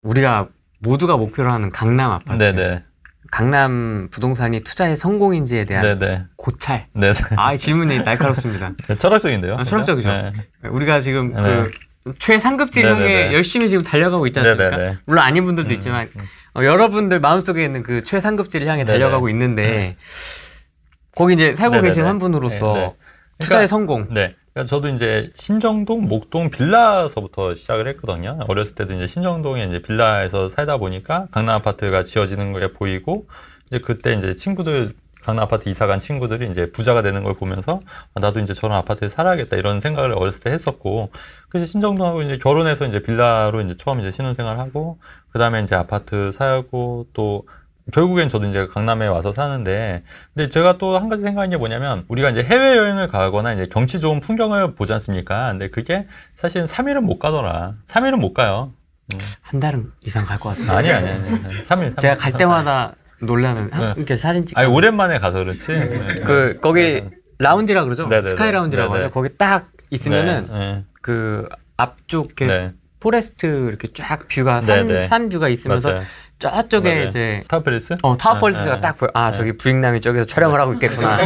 우리가 모두가 목표로 하는 강남 아파트. 네네. 강남 부동산이 투자의 성공인지에 대한 네네. 고찰. 네네. 아, 이 질문이 날카롭습니다. 철학적인데요. 아, 철학적이죠. 네. 우리가 지금 네. 그 최상급질 향해 열심히 지금 달려가고 있지 않습니까? 네네네. 물론 아닌 분들도 있지만 여러분들 마음속에 있는 그 최상급질을 향해 달려가고 있는데 거기 이제 살고 계신 한 분으로서 네네. 투자의 그러니까, 성공. 네. 그러니까 저도 이제 신정동, 목동 빌라서부터 시작을 했거든요. 어렸을 때도 이제 신정동에 이제 빌라에서 살다 보니까 강남 아파트가 지어지는 게 보이고 이제 그때 이제 친구들 강남 아파트 이사 간 친구들이 이제 부자가 되는 걸 보면서 아, 나도 이제 저런 아파트에 살아야겠다 이런 생각을 어렸을 때 했었고 그래서 신정동하고 이제 결혼해서 이제 빌라로 이제 처음 이제 신혼생활 하고 그 다음에 이제 아파트 사고 또 결국엔 저도 이제 강남에 와서 사는데, 근데 제가 또 한 가지 생각한 게 뭐냐면, 우리가 이제 해외여행을 가거나 이제 경치 좋은 풍경을 보지 않습니까? 근데 그게 사실 3일은 못 가더라. 3일은 못 가요. 한 달은 이상 갈 것 같습니다. 아니. 3일. 제가 갈 때마다 놀라는, 이렇게 사진 찍고. 아니, 오랜만에 가서 그렇지. 거기 라운지라 그러죠? 네네네. 스카이 라운지라고 네네. 하죠. 거기 딱 있으면은, 네. 그 앞쪽 이렇게 네. 포레스트 이렇게 쫙 뷰가 네네. 산 뷰가 있으면서 맞아요. 저쪽에 맞아요. 이제 타워팰리스? 타워팰리스가 딱 보여. 아, 저기 부익남이 저기서 촬영을 하고 있겠구나.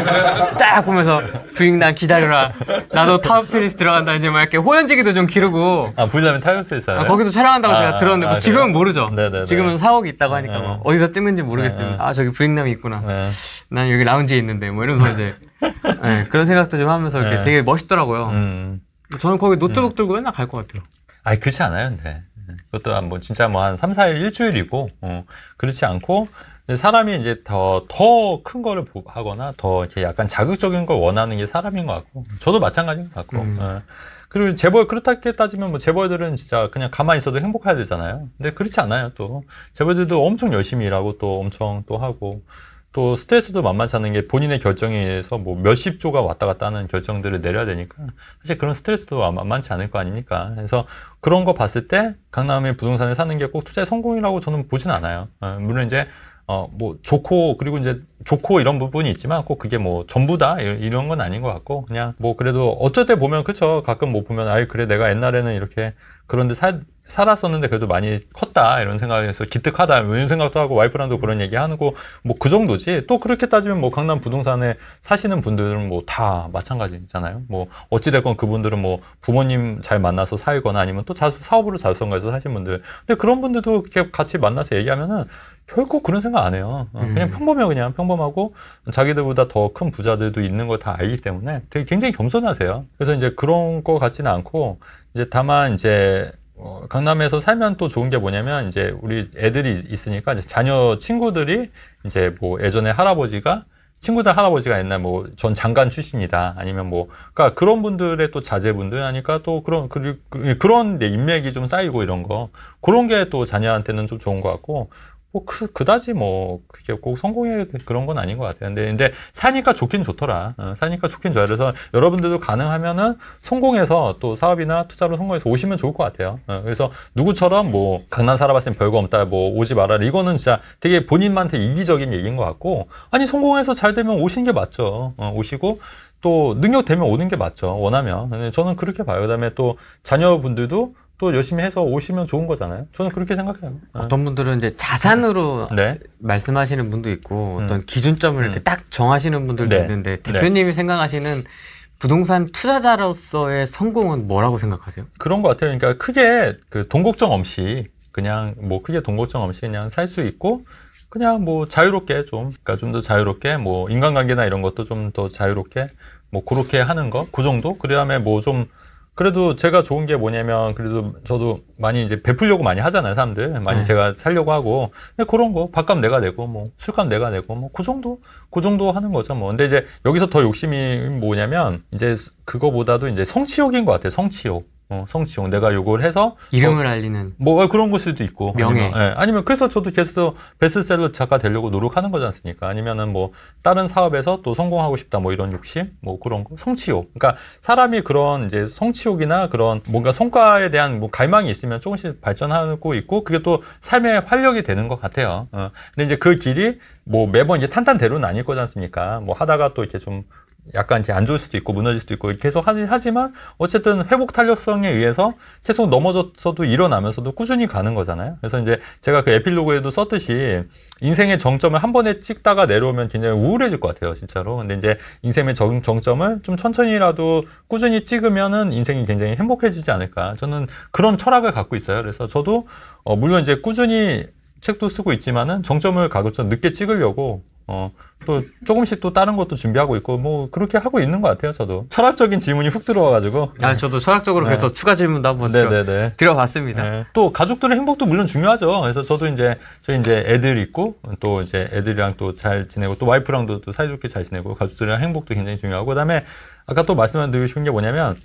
딱 보면서 부익남 기다려라. 나도 타워팰리스 들어간다. 이제 막 이렇게 호연지기도 좀 기르고. 아, 부르자면 타워팰리스 알아요? 거기서 촬영한다고 제가 들었는데 뭐 지금은 그래요? 모르죠. 네네네. 지금은 사옥이 있다고 하니까 뭐 어디서 찍는지 모르겠지만 네. 아, 저기 부익남이 있구나. 네. 난 여기 라운지에 있는데 뭐 이러면서 이제 그런 생각도 좀 하면서 이렇게 네. 되게 멋있더라고요. 저는 거기 노트북 들고 맨날 갈 것 같아요. 아니, 그렇지 않아요, 근데. 그것도 뭐, 진짜 뭐 한 3, 4일, 일주일이고, 그렇지 않고, 사람이 이제 더 큰 거를 하거나, 더 이렇게 약간 자극적인 걸 원하는 게 사람인 것 같고, 저도 마찬가지인 것 같고, 그리고 재벌, 그렇게 따지면 뭐 재벌들은 진짜 그냥 가만히 있어도 행복해야 되잖아요. 근데 그렇지 않아요, 또. 재벌들도 엄청 열심히 일하고, 또 엄청 또 하고, 또 스트레스도 만만치 않은 게 본인의 결정에 의해서 뭐 몇십 조가 왔다 갔다 하는 결정들을 내려야 되니까 사실 그런 스트레스도 만만치 않을 거 아닙니까? 그래서 그런 거 봤을 때 강남의 부동산에 사는 게 꼭 투자의 성공이라고 저는 보진 않아요. 물론 이제 뭐 좋고 그리고 이제 좋고 이런 부분이 있지만 꼭 그게 뭐 전부다 이런 건 아닌 것 같고 그냥 뭐 그래도 어쩔 때 보면 그쵸 가끔 뭐 보면 아이 그래 내가 옛날에는 이렇게 그런데 살았었는데 그래도 많이 컸다 이런 생각에서 기특하다 이런 생각도 하고 와이프랑도 그런 얘기 하고 뭐 그 정도지 또 그렇게 따지면 뭐 강남 부동산에 사시는 분들은 뭐 다 마찬가지잖아요. 뭐 어찌됐건 그분들은 뭐 부모님 잘 만나서 살거나 아니면 또 사업으로 자수성가해서 사신 분들 근데 그런 분들도 이렇게 같이 만나서 얘기하면은 결코 그런 생각 안 해요. 그냥 평범해요. 그냥 평범하고 자기들보다 더 큰 부자들도 있는 걸 다 알기 때문에 되게 굉장히 겸손하세요. 그래서 이제 그런 거 같지는 않고 이제 다만 이제 강남에서 살면 또 좋은 게 뭐냐면 이제 우리 애들이 있으니까 이제 자녀 친구들이 이제 뭐 예전에 친구들 할아버지가 옛날 뭐 전 장관 출신이다 아니면 뭐 그러니까 그런 분들의 또 자제분들 하니까 또 그런 인맥이 좀 쌓이고 이런 거 그런 게 또 자녀한테는 좀 좋은 것 같고 뭐 그다지 뭐 그게 꼭 성공의 그런 건 아닌 것 같아요. 근데 사니까 좋긴 좋더라. 사니까 좋긴 좋아요. 그래서 여러분들도 가능하면은 성공해서 또 사업이나 투자로 성공해서 오시면 좋을 것 같아요. 그래서 누구처럼 뭐 강남 살아봤으면 별거 없다, 뭐 오지 말아라. 이거는 진짜 되게 본인한테 이기적인 얘기인 것 같고 아니 성공해서 잘 되면 오시는 게 맞죠. 오시고 또 능력 되면 오는 게 맞죠. 원하면. 저는 그렇게 봐요. 그다음에 또 자녀분들도 또 열심히 해서 오시면 좋은 거잖아요. 저는 그렇게 생각해요. 어떤 분들은 이제 자산으로 네. 말씀하시는 분도 있고 어떤 기준점을 이렇게 딱 정하시는 분들도 네. 있는데 대표님이 생각하시는 부동산 투자자로서의 성공은 뭐라고 생각하세요? 그런 것 같아요. 그러니까 크게 돈 걱정 없이 그냥 뭐 크게 돈 걱정 없이 그냥 살 수 있고 그냥 뭐 자유롭게 그러니까 좀 더 자유롭게 뭐 인간관계나 이런 것도 좀 더 자유롭게 뭐 그렇게 하는 거 그 정도. 그다음에 뭐 좀 그래도 제가 좋은 게 뭐냐면 그래도 저도 많이 이제 베풀려고 많이 하잖아요 사람들 많이 제가 살려고 하고 근데 그런 거 밥값 내가 내고 뭐 술값 내가 내고 뭐 그 정도 하는 거죠 뭐 근데 이제 여기서 더 욕심이 뭐냐면 이제 그거보다도 이제 성취욕인 것 같아요 성취욕 내가 요걸 해서 이름을 알리는 뭐 그런 걸 수도 있고 명예 아니면 그래서 저도 계속 베스트셀러 작가 되려고 노력하는 거지 않습니까? 아니면은 뭐 다른 사업에서 또 성공하고 싶다 뭐 이런 욕심 뭐 그런 거 성취욕 그러니까 사람이 그런 이제 성취욕이나 그런 뭔가 성과에 대한 뭐 갈망이 있으면 조금씩 발전하고 있고 그게 또 삶의 활력이 되는 것 같아요. 근데 이제 그 길이 뭐 매번 이제 탄탄대로는 아닐 거지 않습니까? 뭐 하다가 또 이렇게 좀 약간 이제 안 좋을 수도 있고 무너질 수도 있고 계속 하지만 어쨌든 회복 탄력성에 의해서 계속 넘어졌어도 일어나면서도 꾸준히 가는 거잖아요. 그래서 이제 제가 그 에필로그에도 썼듯이 인생의 정점을 한 번에 찍다가 내려오면 굉장히 우울해질 것 같아요, 진짜로. 근데 이제 인생의 정점을 좀 천천히라도 꾸준히 찍으면은 인생이 굉장히 행복해지지 않을까. 저는 그런 철학을 갖고 있어요. 그래서 저도 물론 이제 꾸준히 책도 쓰고 있지만은 정점을 가급적 늦게 찍으려고 또 조금씩 또 다른 것도 준비하고 있고 뭐 그렇게 하고 있는 것 같아요. 저도 철학적인 질문이 훅 들어와가지고 저도 철학적으로 그래서 추가 질문도 한번 드려봤습니다. 네. 또 가족들의 행복도 물론 중요하죠. 그래서 저도 저희 이제 애들 있고 또 이제 애들이랑 또 잘 지내고 또 와이프랑도 또 사이좋게 잘 지내고 가족들이랑 행복도 굉장히 중요하고 그다음에 아까 또 말씀드리고 싶은 게 뭐냐면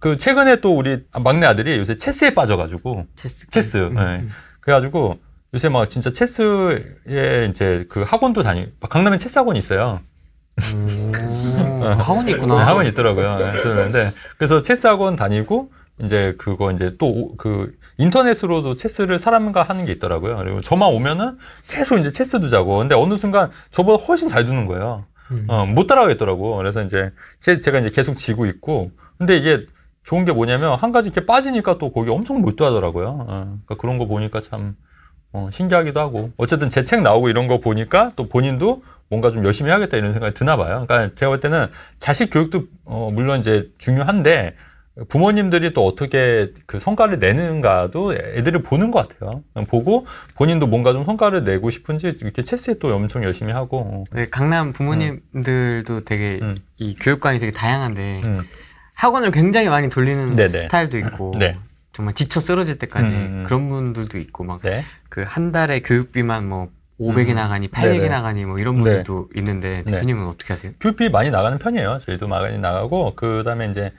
그 최근에 또 우리 막내 아들이 요새 체스에 빠져가지고 체스. 네. 그래가지고 요새 막 진짜 체스에 이제 그 학원도 강남에 체스 학원이 있어요. 학원이 있구나. 네, 학원이 있더라고요. 그래서 체스 학원 다니고 이제 그거 이제 또 그 인터넷으로도 체스를 사람과 하는 게 있더라고요. 그리고 저만 오면은 계속 이제 체스 두자고. 근데 어느 순간 저보다 훨씬 잘 두는 거예요. 못 따라가겠더라고. 그래서 이제 제가 이제 계속 지고 있고. 근데 이게 좋은 게 뭐냐면 한 가지 이렇게 빠지니까 또 거기 엄청 몰두하더라고요. 그러니까 그런 거 보니까 참 신기하기도 하고 어쨌든 제 책 나오고 이런 거 보니까 또 본인도 뭔가 좀 열심히 해야겠다 이런 생각이 드나 봐요. 그러니까 제가 볼 때는 자식 교육도 물론 이제 중요한데 부모님들이 또 어떻게 그 성과를 내는가도 애들을 보는 것 같아요. 보고 본인도 뭔가 좀 성과를 내고 싶은지 이렇게 체스에 또 엄청 열심히 하고. 강남 부모님들도 되게 이 교육관이 되게 다양한데 학원을 굉장히 많이 돌리는 스타일도 있고 정말 지쳐 쓰러질 때까지 그런 분들도 있고 막 그 한 달에 교육비만 뭐 500이 나가니 800이 나가니 뭐 이런 분들도 있는데 대표님은 어떻게 하세요? 교육비 많이 나가는 편이에요. 저희도 많이 나가고 그다음에 이제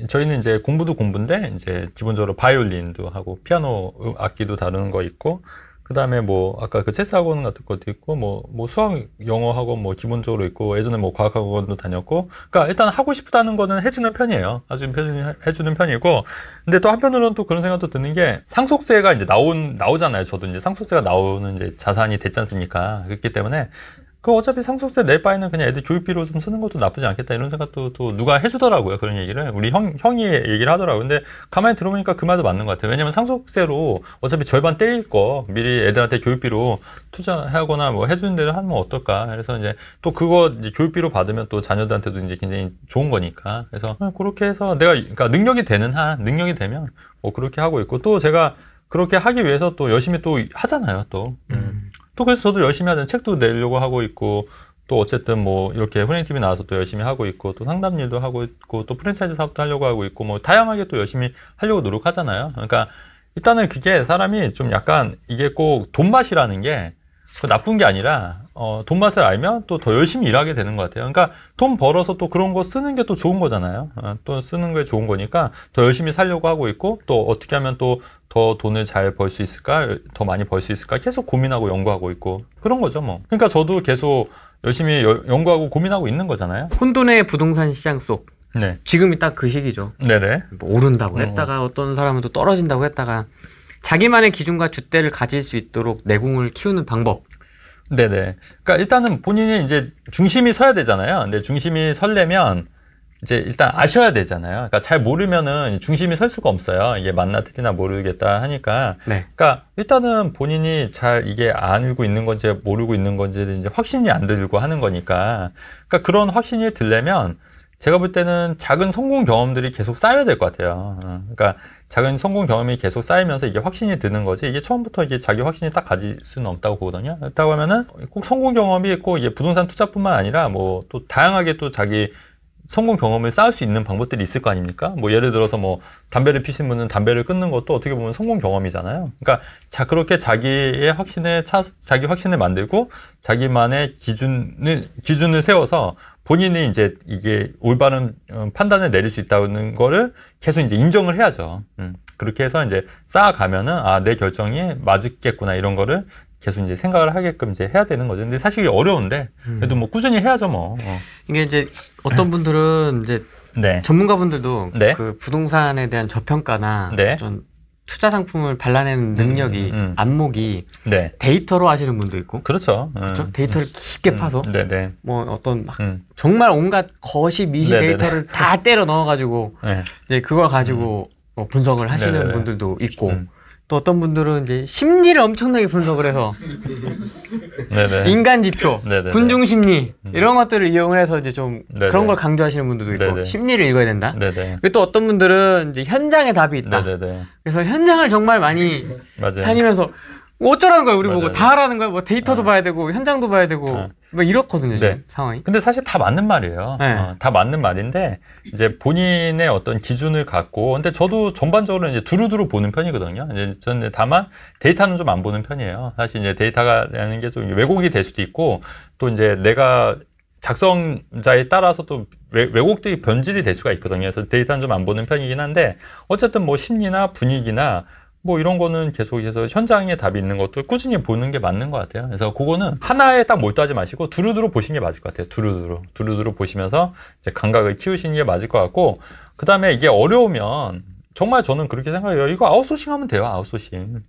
저희는 이제 공부도 공부인데 이제 기본적으로 바이올린도 하고 피아노 악기도 다루는 거 있고 그다음에 뭐 아까 그 체스 학원 같은 것도 있고 뭐 수학 영어 학원 뭐 기본적으로 있고 예전에 뭐 과학 학원도 다녔고 그러니까 일단 하고 싶다는 거는 해주는 편이에요. 아주 해주는 편이고 근데 또 한편으로는 또 그런 생각도 드는 게 상속세가 이제 나오잖아요. 저도 이제 상속세가 나오는 이제 자산이 됐지 않습니까? 그렇기 때문에 그 어차피 상속세 낼 바에는 그냥 애들 교육비로 좀 쓰는 것도 나쁘지 않겠다 이런 생각도 또 누가 해주더라고요. 그런 얘기를 우리 형이 얘기를 하더라고요. 근데 가만히 들어보니까 그 말도 맞는 것 같아요. 왜냐면 상속세로 어차피 절반 떼일 거 미리 애들한테 교육비로 투자하거나 뭐 해주는 데를 하면 어떨까. 그래서 이제 또 그거 이제 교육비로 받으면 또 자녀들한테도 이제 굉장히 좋은 거니까. 그래서 그렇게 해서 그러니까 능력이 되면 뭐 그렇게 하고 있고 또 제가 그렇게 하기 위해서 또 열심히 또 하잖아요. 또 그래서 저도 열심히 하는 책도 내려고 하고 있고 또 어쨌든 뭐 이렇게 후레인TV 나와서 또 열심히 하고 있고 또 상담 일도 하고 있고 또 프랜차이즈 사업도 하려고 하고 있고 뭐 다양하게 또 열심히 하려고 노력하잖아요. 그러니까 일단은 그게 사람이 좀 약간 이게 꼭 돈맛이라는 게 나쁜 게 아니라 돈 맛을 알면 또 더 열심히 일하게 되는 것 같아요. 그러니까 돈 벌어서 또 그런 거 쓰는 게 또 좋은 거잖아요. 또 쓰는 게 좋은 거니까 더 열심히 살려고 하고 있고 또 어떻게 하면 또 더 돈을 잘 벌 수 있을까? 더 많이 벌 수 있을까? 계속 고민하고 연구하고 있고 그런 거죠 뭐. 그러니까 저도 계속 열심히 연구하고 고민하고 있는 거잖아요. 혼돈의 부동산 시장 속 지금이 딱 그 시기죠. 네네. 뭐 오른다고 했다가 어떤 사람은 또 떨어진다고 했다가 자기만의 기준과 줏대를 가질 수 있도록 내공을 키우는 방법. 네네. 그러니까 일단은 본인이 이제 중심이 서야 되잖아요. 근데 중심이 설려면 이제 일단 아셔야 되잖아요. 그러니까 잘 모르면은 중심이 설 수가 없어요. 이게 맞나 틀리나 모르겠다 하니까. 그러니까 일단은 본인이 잘 이게 알고 있는 건지 모르고 있는 건지 이제 확신이 안 들고 하는 거니까. 그러니까 그런 확신이 들려면 제가 볼 때는 작은 성공 경험들이 계속 쌓여야 될 것 같아요. 그러니까 작은 성공 경험이 계속 쌓이면서 이게 확신이 드는 거지 이게 처음부터 이게 자기 확신이 딱 가질 수는 없다고 보거든요. 그렇다고 하면은 꼭 성공 경험이 꼭 이게 부동산 투자뿐만 아니라 뭐 또 다양하게 또 자기 성공 경험을 쌓을 수 있는 방법들이 있을 거 아닙니까? 뭐 예를 들어서 뭐 담배를 피신 분은 담배를 끊는 것도 어떻게 보면 성공 경험이잖아요. 그러니까 그렇게 자기 확신을 만들고 자기만의 기준을 세워서 본인이 이제 이게 올바른 판단을 내릴 수 있다는 거를 계속 이제 인정을 해야죠. 그렇게 해서 이제 쌓아가면은 내 결정이 맞겠구나 이런 거를 계속 이제 생각을 하게끔 이제 해야 되는 거죠. 근데 사실 어려운데 그래도 뭐 꾸준히 해야죠 뭐. 이게 이제 어떤 분들은 이제 전문가분들도 그 부동산에 대한 저평가나 좀 투자 상품을 발라내는 능력이 안목이 네. 데이터로 하시는 분도 있고 그렇죠. 그렇죠? 데이터를 깊게 파서 네네. 뭐 어떤 막 정말 온갖 거시 미시 네네네. 데이터를 다 때려 넣어가지고 네. 이제 그걸 가지고 뭐 분석을 하시는 네네네. 분들도 있고 또 어떤 분들은 이제 심리를 엄청나게 분석을 해서 네네. 인간 지표, 네네네. 군중 심리 이런 것들을 이용을 해서 이제 좀 네네. 그런 걸 강조하시는 분들도 있고 네네. 심리를 읽어야 된다. 네네. 그리고 또 어떤 분들은 이제 현장에 답이 있다. 네네네. 그래서 현장을 정말 많이 맞아요. 다니면서 어쩌라는 거야 우리 맞아요. 보고 다 하라는 거야. 뭐 데이터도 봐야 되고 현장도 봐야 되고 뭐 이렇거든요 지금 네. 상황이. 근데 사실 다 맞는 말이에요. 네. 다 맞는 말인데 이제 본인의 어떤 기준을 갖고 근데 저도 전반적으로 이제 두루두루 보는 편이거든요. 이제 저는 다만 데이터는 좀 안 보는 편이에요. 사실 이제 데이터가라는 게 좀 왜곡이 될 수도 있고 또 이제 내가 작성자에 따라서 또 왜곡들이 변질이 될 수가 있거든요. 그래서 데이터는 좀 안 보는 편이긴 한데 어쨌든 뭐 심리나 분위기나 뭐 이런 거는 계속해서 현장에 답이 있는 것도 꾸준히 보는 게 맞는 것 같아요. 그래서 그거는 하나에 딱 몰두하지 마시고 두루두루 보시는 게 맞을 것 같아요. 두루두루 보시면서 이제 감각을 키우시는 게 맞을 것 같고 그 다음에 이게 어려우면 정말 저는 그렇게 생각해요. 이거 아웃소싱 하면 돼요. 아웃소싱.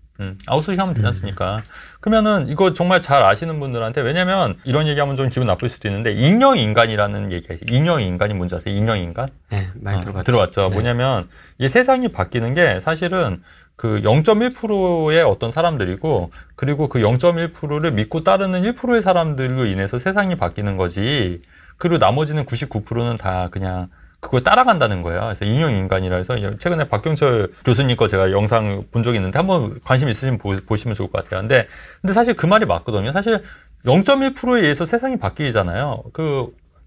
아웃소싱 하면 되지 않습니까? 그러면은 이거 정말 잘 아시는 분들한테 왜냐면 이런 얘기하면 좀 기분 나쁠 수도 있는데 인형인간이라는 얘기가 있어요. 인형인간이 뭔지 아세요? 인형인간? 네, 많이 들어봤죠. 들어봤죠. 네. 뭐냐면 이게 세상이 바뀌는 게 사실은 그 0.1%의 어떤 사람들이고 그리고 그 0.1%를 믿고 따르는 1%의 사람들로 인해서 세상이 바뀌는 거지 그리고 나머지는 99%는 다 그냥 그걸 따라간다는 거예요. 그래서 인형인간이라 해서 최근에 박경철 교수님 거 제가 영상 본 적이 있는데 한번 관심 있으시면 보시면 좋을 것 같아요. 근데 사실 그 말이 맞거든요. 사실 0.1%에 의해서 세상이 바뀌잖아요.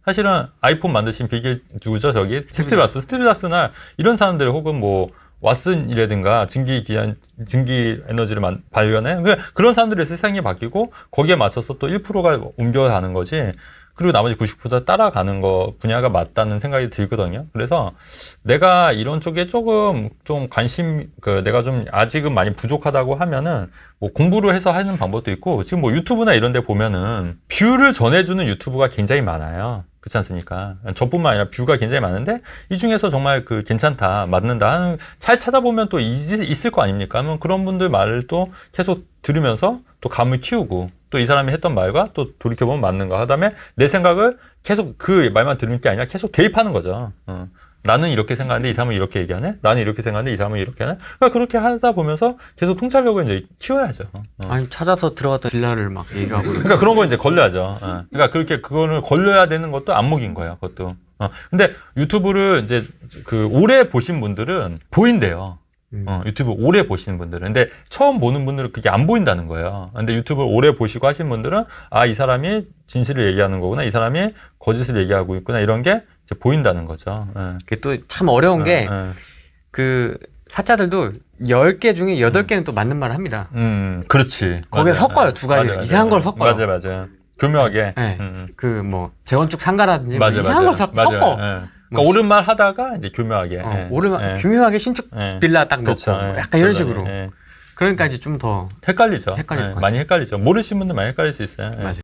사실은 아이폰 만드신 비길 누구죠? 저기 스티브 잡스나 이런 사람들 혹은 뭐 왓슨이라든가 증기 에너지를 발견해. 그런 사람들의 세상이 바뀌고 거기에 맞춰서 또 1%가 옮겨가는 거지. 그리고 나머지 90% 따라가는 거 분야가 맞다는 생각이 들거든요. 그래서 내가 이런 쪽에 조금 좀 내가 좀 아직은 많이 부족하다고 하면은 뭐 공부를 해서 하는 방법도 있고 지금 뭐 유튜브나 이런 데 보면은 뷰를 전해주는 유튜브가 굉장히 많아요. 그렇지 않습니까? 저뿐만 아니라 뷰가 굉장히 많은데 이 중에서 정말 괜찮다, 맞는다 하는 잘 찾아보면 또 있을 거 아닙니까? 그러면 그런 분들 말을 또 계속 들으면서 또 감을 키우고 또 이 사람이 했던 말과 또 돌이켜보면 맞는가 하다음에 내 생각을 계속 그 말만 들은 게 아니라 계속 대입하는 거죠. 나는 이렇게 생각하는데 이 사람은 이렇게 얘기하네? 나는 이렇게 생각하는데 이 사람은 이렇게 하네? 그러니까 그렇게 하다 보면서 계속 통찰력을 이제 키워야죠. 아니, 찾아서 들어갔던 빌라를 막 얘기하고. 그러니까 그런 거 이제 걸려야죠. 그러니까 그거를 걸려야 되는 것도 안목인 거예요. 그것도. 근데 유튜브를 이제 오래 보신 분들은 보인대요. 유튜브 오래 보시는 분들은. 근데 처음 보는 분들은 그게 안 보인다는 거예요. 근데 유튜브를 오래 보시고 하신 분들은 이 사람이 진실을 얘기하는 거구나. 이 사람이 거짓을 얘기하고 있구나. 이런 게 이제 보인다는 거죠. 그게 또 참 어려운 게 사자들도 10개 중에 8개는 또 맞는 말을 합니다. 그렇지. 거기에 섞어요. 두 가지. 이상한 걸 섞어요. 맞아요. 교묘하게. 네. 뭐 재건축 상가라든지 이상한 걸 섞어. 그러니까 옳은 말 하다가 이제 교묘하게. 교묘하게 신축 빌라 딱 그렇죠. 넣고 약간 이런 식으로. 그러니까 이제 좀 더 헷갈리죠. 많이 헷갈리죠. 모르시는 분들 많이 헷갈릴 수 있어요. 맞아요.